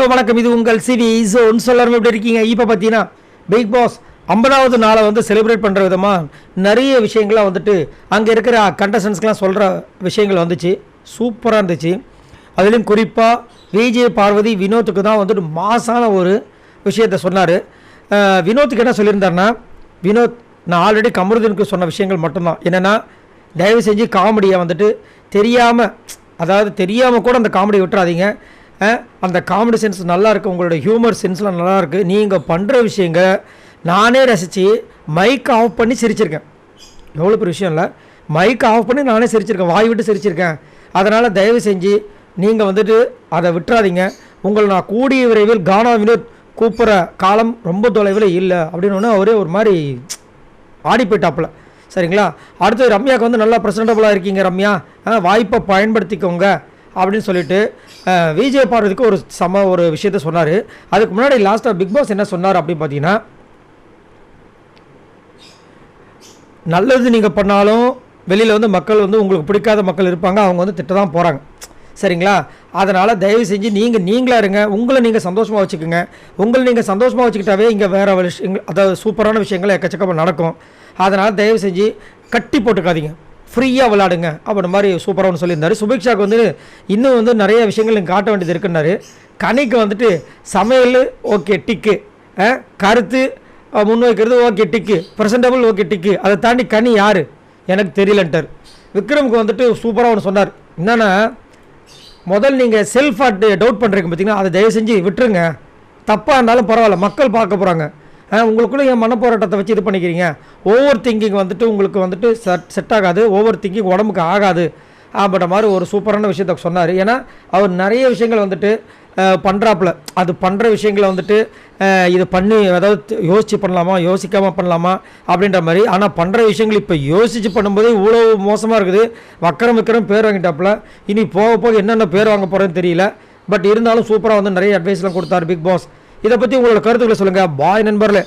Hello வணக்கம், இது உங்கள் சிவி ஜோன். எல்லாரும் எப்படி இருக்கீங்க? இப்போ பார்த்தீங்கன்னா பிக் பாஸ் 50வது நாளை வந்து செலிப்ரேட் பண்ணுற விதமாக நிறைய விஷயங்கள்லாம் வந்துட்டு அங்கே இருக்கிற கண்டஸ்டன்ஸ்க்கெலாம் சொல்கிற விஷயங்கள் வந்துச்சு. சூப்பராக இருந்துச்சு. அதுலேயும் குறிப்பாக விஜய், பார்வதி, வினோத்துக்கு தான் வந்துட்டு மாசான ஒரு விஷயத்த சொன்னார். வினோத்துக்கு என்ன சொல்லியிருந்தாருன்னா, வினோத், நான் ஆல்ரெடி கமருதீனுக்கு சொன்ன விஷயங்கள் மட்டும்தான். என்னென்னா, தயவு செஞ்சு காமெடியை வந்துட்டு தெரியாமல் கூட அந்த காமெடி விட்டுறாதீங்க. அந்த காமெடி சென்ஸ் நல்லாயிருக்கு, உங்களோட ஹியூமர் சென்ஸ்லாம் நல்லாயிருக்கு. நீங்கள் பண்ணுற விஷயங்கள் நானே ரசித்து மைக் ஆஃப் பண்ணி சிரிச்சிருக்கேன். எவ்வளோ பெரிய விஷயம் இல்லை, மைக் ஆஃப் பண்ணி நானே சிரிச்சிருக்கேன், வாய் விட்டு சிரிச்சிருக்கேன். அதனால் தயவு செஞ்சு நீங்கள் வந்துட்டு அதை விட்டுறாதீங்க. உங்களை நான் கூடிய விரைவில் கானா வினோத் கூப்பிட்ற காலம் ரொம்ப தொலைவில் இல்லை அப்படின்னு அவரே ஒரு மாதிரி ஆடி போயிட்டாப்புல. சரிங்களா? அடுத்து ரம்யாவுக்கு வந்து நல்லா ப்ரெசன்டபுளாக இருக்கீங்க ரம்யா, வாய்ப்பை பயன்படுத்திக்கோங்க அப்படின்னு சொல்லிட்டு விஜய் பார்வதிக்கு ஒரு விஷயத்த சொன்னார். அதுக்கு முன்னாடி லாஸ்ட்டாக பிக் பாஸ் என்ன சொன்னார் அப்படின்னு பார்த்தீங்கன்னா, நல்லது நீங்கள் பண்ணாலும் வெளியில் வந்து மக்கள் வந்து உங்களுக்கு பிடிக்காத மக்கள் இருப்பாங்க, அவங்க வந்து திட்ட தான் போகிறாங்க. சரிங்களா? அதனால் தயவு செஞ்சு நீங்களாக இருங்க, உங்களை நீங்கள் சந்தோஷமாக வச்சுக்கோங்க. உங்களை நீங்கள் சந்தோஷமாக வச்சுக்கிட்டாவே இங்கே வேறு விஷயங்கள், அதாவது சூப்பரான விஷயங்கள் எக்கச்சக்கமாக நடக்கும். அதனால் தயவு செஞ்சு கட்டி போட்டுக்காதீங்க, ஃப்ரீயாக விளாடுங்க அப்படி மாதிரி சூப்பராக சொல்லியிருந்தார். சுபிக்ஷாவுக்கு வந்து இன்னும் வந்து நிறைய விஷயங்கள் நீங்கள் காட்ட வேண்டியது இருக்குன்னாரு. கனிக்கு வந்துட்டு சமையல் ஓகே டிக்கு, கருத்து முன்வைக்கிறது ஓகே டிக்கு, ப்ரெசன்டபுள் ஓகே டிக்கு, அதை தாண்டி கனி யார் எனக்கு தெரியலன்ட்டார். விக்ரமுக்கு வந்துட்டு சூப்பராக ஒன்று சொன்னார். என்னென்னா, முதல் நீங்கள் செல்ஃப் டவுட் பண்ணுறீங்க பார்த்தீங்கன்னா, அதை தயவு செஞ்சு விட்டுருங்க. தப்பாக இருந்தாலும் பரவாயில்ல, மக்கள் பார்க்க போகிறாங்க. உங்களுக்குள்ளே என் மனப்போராட்டத்தை வச்சு இது பண்ணிக்கிறீங்க. ஓவர் திங்கிங் வந்துட்டு உங்களுக்கு வந்துட்டு செட் ஆகாது, ஓவர் திங்கிங் உடம்புக்கு ஆகாது அப்படின்ற மாதிரி ஒரு சூப்பரான விஷயத்த சொன்னார். ஏன்னா அவர் நிறைய விஷயங்கள் வந்துட்டு பண்ணுறாப்புல, அது பண்ணுற விஷயங்களை வந்துட்டு இது பண்ணி அதாவது யோசித்து பண்ணலாமா யோசிக்காமல் பண்ணலாமா அப்படின்ற மாதிரி. ஆனால் பண்ணுற விஷயங்கள் இப்போ யோசித்து பண்ணும்போதே இவ்வளோ மோசமாக இருக்குது. விக்ரம் பேர் வாங்கிட்டாப்புல. இனி போக போக என்னென்ன பேர் வாங்க போகிறேன்னு தெரியல. பட் இருந்தாலும் சூப்பராக வந்து நிறைய அட்வைஸ்லாம் கொடுத்தாரு பிக் பாஸ். இதை பற்றி உங்களோட கருத்துக்களை சொல்லுங்கள். பாய் நண்பர்களே.